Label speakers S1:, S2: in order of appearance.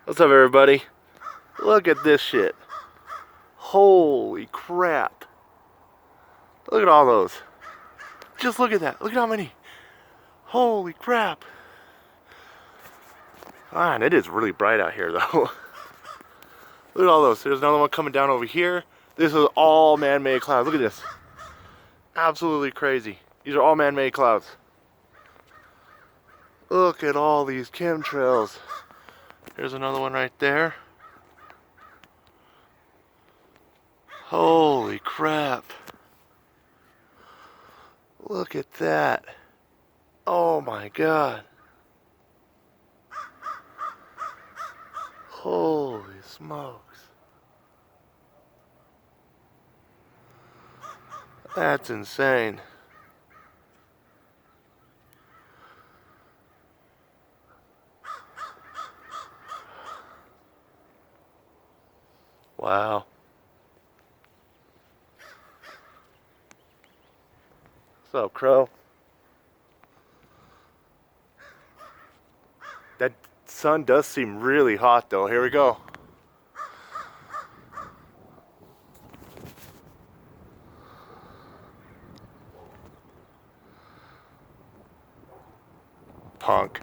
S1: What's up, everybody? Look at this shit. Holy crap. Look at all those. Just look at that. Look at how many. Holy crap. Man, it is really bright out here, though. Look at all those. There's another one coming down over here. This is all man-made clouds. Look at this. Absolutely crazy. These are all man-made clouds. Look at all these chemtrails. There's another one right there. Holy crap. Look at that. Oh my god. Holy smokes. That's insane. Wow. What's up, Crow? That sun does seem really hot, though. Here we go. Punk.